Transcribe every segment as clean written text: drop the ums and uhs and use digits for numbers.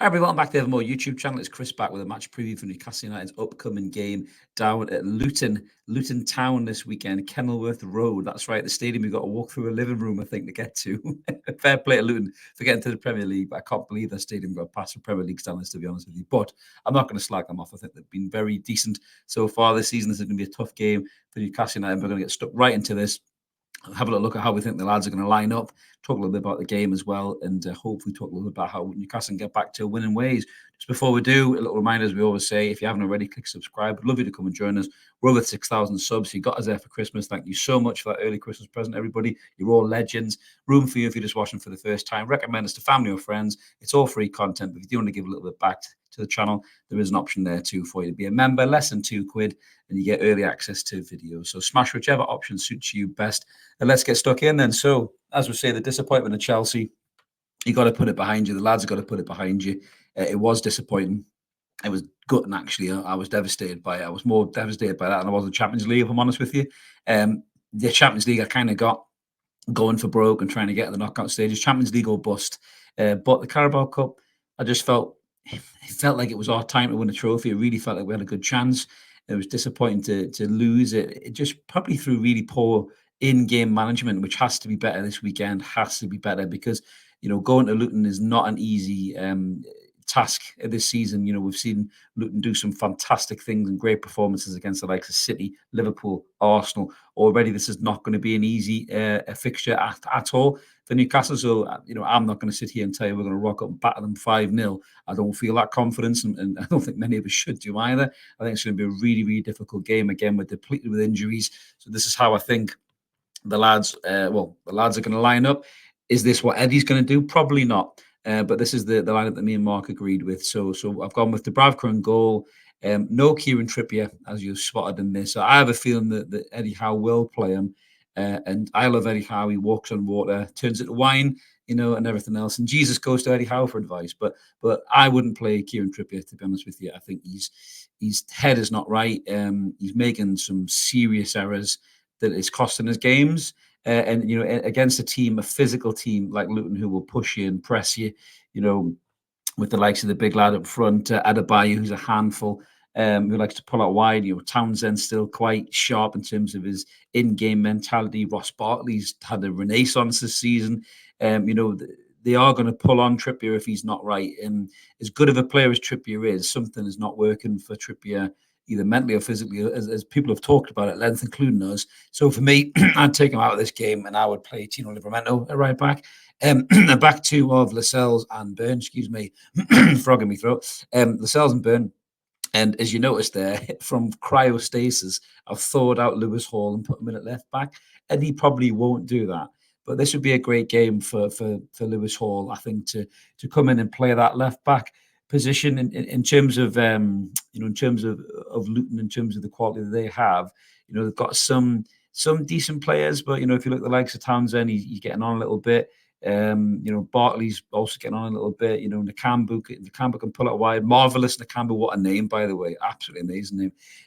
Hi everyone, welcome back to the Evermore YouTube channel. It's Chris back with a match preview for Newcastle United's upcoming game down at Luton Town this weekend, Kenilworth Road. That's right, the stadium you've got to walk through a living room, I think, to get to. Fair play to Luton for getting to the Premier League, but I can't believe their stadium got past the Premier League standards, to be honest with you. But I'm not going to slag them off. I think they've been very decent so far this season. This is going to be a tough game for Newcastle United. We're going to get stuck right into this. Have a look at how we think the lads are going to line up, talk a little bit about the game as well, and hopefully talk a little bit about how Newcastle can get back to winning ways. Just before we do, a little reminder, as we always say, if you haven't already, click subscribe. I'd love you to come and join us. We're over 6,000 subs. You got us there for Christmas. Thank you so much for that early Christmas present, everybody. You're all legends. Room for you if you're just watching for the first time. Recommend us to family or friends. It's all free content, but if you do want to give a little bit back to the channel, there is an option there too for you to be a member, less than £2, and you get early access to videos. So smash whichever option suits you best. And let's get stuck in then. So, as we say, the disappointment of Chelsea, you got to put it behind you. The lads have got to put it behind you. It was disappointing. It was gutting, actually. I was devastated by it. I was more devastated by that than I was the Champions League, if I'm honest with you. The Champions League, I kind of got going for broke and trying to get to the knockout stages. Champions League or bust. But the Carabao Cup, I just felt like it was our time to win a trophy. It really felt like we had a good chance. It was disappointing to lose it. It just probably through really poor in-game management, which has to be better this weekend. Has to be better because going to Luton is not an easy task this season. We've seen Luton do some fantastic things and great performances against the likes of City, Liverpool, Arsenal. Already, this is not going to be an easy fixture at all for Newcastle. So, I'm not going to sit here and tell you we're going to rock up and batter them 5-0. I don't feel that confidence, and I don't think many of us should do either. I think it's going to be a really, really difficult game. Again, we're depleted with injuries. So this is how I think the lads are going to line up. Is this what Eddie's going to do? Probably not. But this is the lineup that me and Mark agreed with. So I've gone with Dubravka in goal. No Kieran Trippier, as you spotted in this. So I have a feeling that Eddie Howe will play him. And I love Eddie Howe. He walks on water, turns it to wine, and everything else. And Jesus goes to Eddie Howe for advice. But I wouldn't play Kieran Trippier, to be honest with you. I think his head is not right. He's making some serious errors that is costing us games. And against a physical team like Luton, who will push you and press you, with the likes of the big lad up front, Adebayo, who's a handful, who likes to pull out wide. Townsend's still quite sharp in terms of his in-game mentality. Ross Barkley's had a renaissance this season. They are going to pull on Trippier if he's not right. And as good of a player as Trippier is, something is not working for Trippier, either mentally or physically, as people have talked about at length, including us. So for me, I'd take him out of this game and I would play Tino Livramento at right back. A back two of Lascelles and Byrne, excuse me, frog in my throat. Lascelles and Byrne. And as you noticed there, from cryostasis, I've thawed out Lewis Hall and put him in at left back. And he probably won't do that. But this would be a great game for Lewis Hall, I think, to come in and play that left back position in terms of in terms of Luton, in terms of the quality that they have. They've got some decent players, but if you look at the likes of Townsend, he's getting on a little bit. Bartley's also getting on a little bit. Nakambu can pull it wide. Marvelous Nakambu, what a name, by the way, absolutely amazing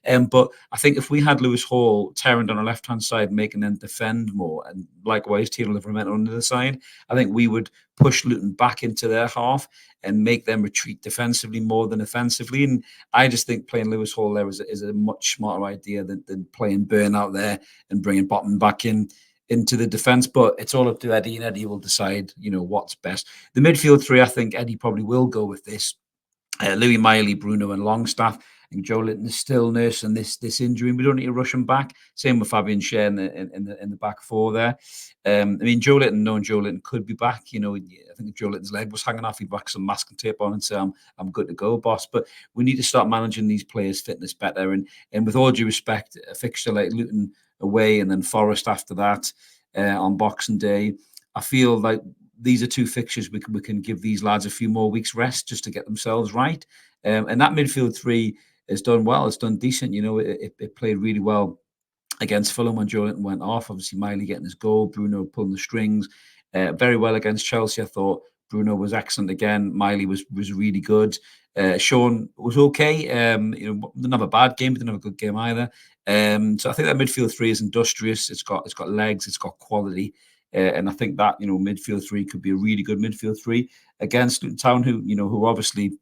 name. But I think if we had Lewis Hall tearing down the left hand side, making them defend more, and likewise Tino Livramento on the other side, I think we would push Luton back into their half and make them retreat defensively more than offensively. And I just think playing Lewis Hall there is a much smarter idea than playing Byrne out there and bringing Botman back into the defense. But it's all up to Eddie, and Eddie will decide, what's best. The midfield three, I think Eddie probably will go with this. Louis Miley, Bruno, and Longstaff. I think Joe Linton is still nursing this injury, and we don't need to rush him back. Same with Fabian Schär in the back four there. Joe Linton, knowing Joe Linton could be back. I think if Joe Linton's leg was hanging off, he'd whack some masking tape on and say, "I'm good to go, boss." But we need to start managing these players' fitness better. And with all due respect, a fixture like Luton away and then Forest after that on Boxing Day, I feel like these are two fixtures we can give these lads a few more weeks rest just to get themselves right. And that midfield three has done well. It's done decent. It played really well against Fulham when Joe Linton went off. Obviously, Miley getting his goal, Bruno pulling the strings. Very well against Chelsea, I thought. Bruno was excellent again. Miley was really good. Sean was okay. Didn't have a bad game, but didn't have a good game either. So I think that midfield three is industrious. It's got legs. It's got quality. And I think that, midfield three could be a really good midfield three against Luton Town, who obviously,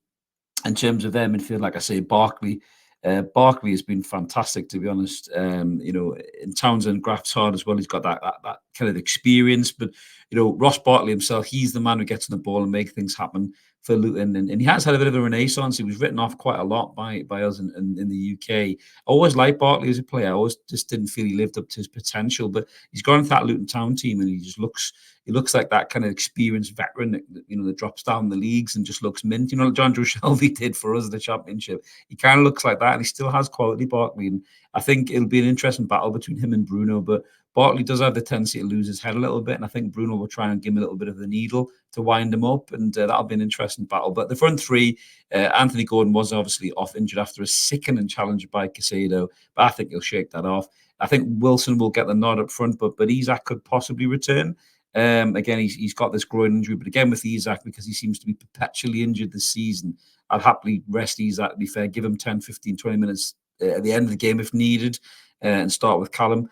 in terms of their midfield, like I say, Barkley has been fantastic, to be honest. In Townsend, Graft's hard as well. He's got that kind of experience. But, Ross Barkley himself, he's the man who gets on the ball and make things happen for Luton. And he has had a bit of a renaissance. He was written off quite a lot by us in the UK. I always liked Barkley as a player. I always just didn't feel he lived up to his potential. But he's gone into that Luton Town team and he looks like that kind of experienced veteran that drops down the leagues and just looks mint. Like John Joe Shelby did for us in the Championship. He kind of looks like that, and he still has quality, Barkley. And I think it'll be an interesting battle between him and Bruno. But Barkley does have the tendency to lose his head a little bit, and I think Bruno will try and give him a little bit of the needle to wind him up, and that'll be an interesting battle. But the front three, Anthony Gordon was obviously off injured after a sickening challenge by Caicedo, but I think he'll shake that off. I think Wilson will get the nod up front, but Isak could possibly return. Again, he's got this groin injury, but again with Isak, because he seems to be perpetually injured this season, I'd happily rest Isak, to be fair, give him 10, 15, 20 minutes at the end of the game if needed, and start with Callum.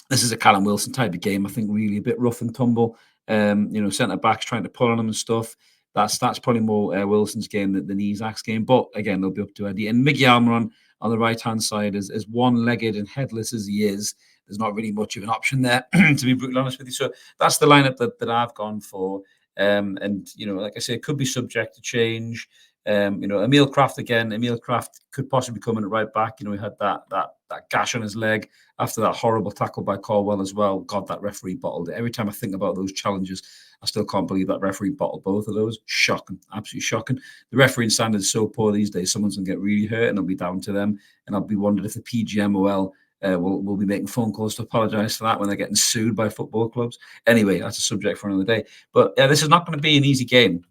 This is a Callum Wilson type of game, I think, really a bit rough and tumble. Centre-backs trying to pull on him and stuff. That's probably more Wilson's game than Isak's game, but again, they'll be up to Eddie. And Miggy Almiron on the right-hand side, as one-legged and headless as he is, there's not really much of an option there, to be brutally honest with you. So that's the lineup that I've gone for. Like I say, it could be subject to change. Emil Kraft again. Emil Kraft could possibly come in at right back. He had that gash on his leg after that horrible tackle by Caldwell as well. God, that referee bottled it. Every time I think about those challenges, I still can't believe that referee bottled both of those. Shocking, absolutely shocking. The refereeing standard is so poor these days, someone's going to get really hurt and it'll be down to them. And I'll be wondering if the PGMOL will be making phone calls to apologise for that when they're getting sued by football clubs. Anyway, that's a subject for another day. But this is not going to be an easy game,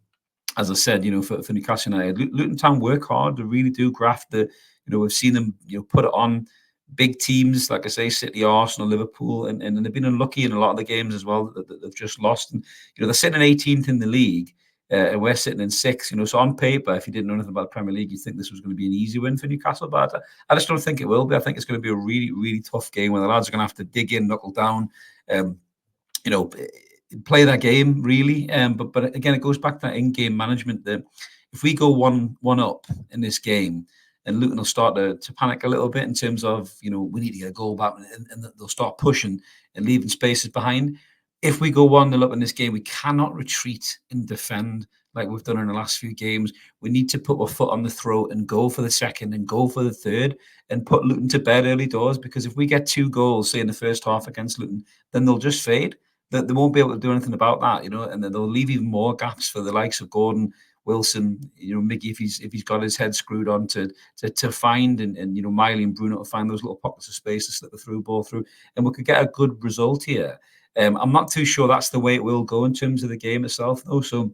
as I said, for Newcastle United. Luton Town work hard. They really do graft we've seen them, put it on big teams, like I say, City, Arsenal, Liverpool, and they've been unlucky in a lot of the games as well that they've just lost. And, they're sitting in 18th in the league, and we're sitting in 6th, so on paper, if you didn't know anything about the Premier League, you'd think this was going to be an easy win for Newcastle, but I just don't think it will be. I think it's going to be a really, really tough game where the lads are going to have to dig in, knuckle down, play that game, really. But again, it goes back to that in-game management that if we go one up in this game, and Luton will start to panic a little bit in terms of, we need to get a goal back, and they'll start pushing and leaving spaces behind. If we go 1-0 up in this game, we cannot retreat and defend like we've done in the last few games. We need to put our foot on the throat and go for the second and go for the third and put Luton to bed early doors, because if we get 2 goals, say, in the first half against Luton, then they'll just fade. They won't be able to do anything about that, and then they'll leave even more gaps for the likes of Gordon, Wilson, Miggy, if he's got his head screwed on to find, and Miley and Bruno to find those little pockets of space to slip the through ball through, and we could get a good result here. I'm not too sure that's the way it will go in terms of the game itself, though. So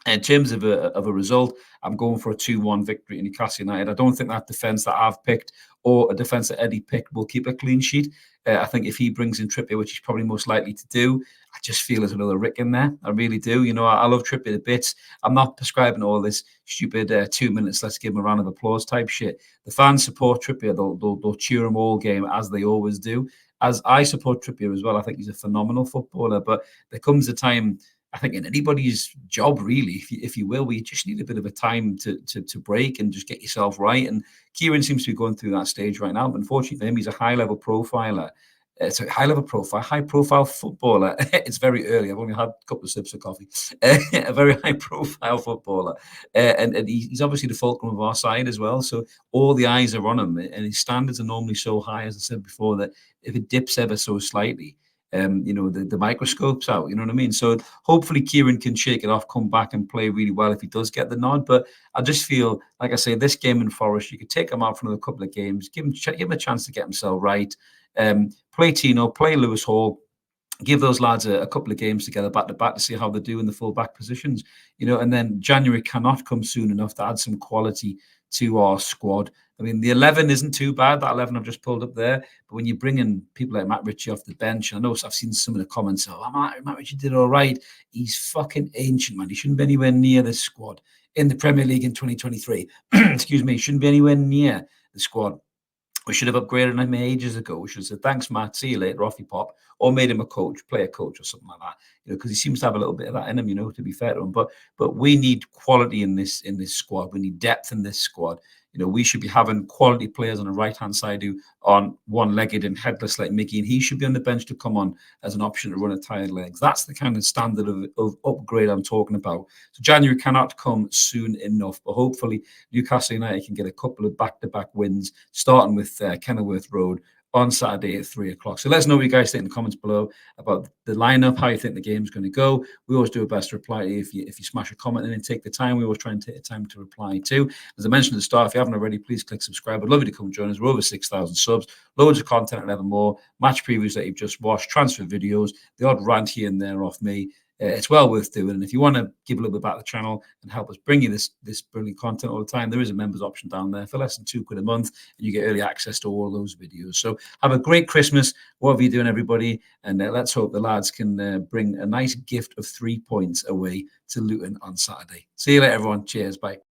in terms of a result, I'm going for a 2-1 victory in Newcastle United. I don't think that defence that I've picked or a defence that Eddie picked will keep a clean sheet. I think if he brings in Trippier, which he's probably most likely to do, I just feel there's another Rick in there. I really do. I love Trippier to bits. I'm not prescribing all this stupid 2 minutes, let's give him a round of applause type shit. The fans support Trippier. They'll cheer him all game, as they always do. As I support Trippier as well. I think he's a phenomenal footballer. But there comes a time, I think, in anybody's job, really, if you will, where you just need a bit of a time to break and just get yourself right. And Kieran seems to be going through that stage right now. But unfortunately for him, he's a high-level profiler. High-profile footballer. It's very early. I've only had a couple of sips of coffee. A very high-profile footballer. And he's obviously the fulcrum of our side as well. So all the eyes are on him. And his standards are normally so high, as I said before, that if it dips ever so slightly, the microscope's out, you know what I mean? So hopefully Kieran can shake it off, come back and play really well if he does get the nod. But I just feel, like I say, this game in Forest, you could take him out for another couple of games, give him a chance to get himself right. Play Tino, play Lewis Hall, give those lads a couple of games together back to back to see how they do in the full back positions, and then January cannot come soon enough to add some quality to our squad. I mean, the 11 isn't too bad, that 11 I've just pulled up there. But when you bring in people like Matt Ritchie off the bench, I know I've seen some of the comments, Matt Ritchie did all right. He's fucking ancient, man. He shouldn't be anywhere near this squad in the Premier League in 2023. Excuse me, he shouldn't be anywhere near the squad We should have upgraded him ages ago. We should have said, thanks, Matt. See you later, off you pop. Or made him a coach, player coach or something like that. Because he seems to have a little bit of that in him, to be fair to him. But we need quality in this squad. We need depth in this squad. We should be having quality players on the right-hand side who aren't one-legged and headless like Mickey, and he should be on the bench to come on as an option to run at tired legs. That's the kind of standard of upgrade I'm talking about. So January cannot come soon enough, but hopefully Newcastle United can get a couple of back-to-back wins, starting with Kenilworth Road on Saturday at 3 o'clock. So let us know what you guys think in the comments below about the lineup, how you think the game's going to go. We always do our best to reply to you. If you smash a comment and then take the time, we always try and take the time to reply too. As I mentioned at the start, if you haven't already, please click subscribe. I'd love you to come join us. We're over 6,000 subs, loads of content and ever more, match previews that you've just watched, transfer videos, the odd rant here and there off me. It's well worth doing. And if you want to give a little bit about the channel and help us bring you this brilliant content all the time, there is a members option down there for less than £2 a month, and you get early access to all those videos. So have a great Christmas, whatever you're doing, everybody, and let's hope the lads can bring a nice gift of 3 points away to Luton on Saturday. See you later, everyone. Cheers. Bye.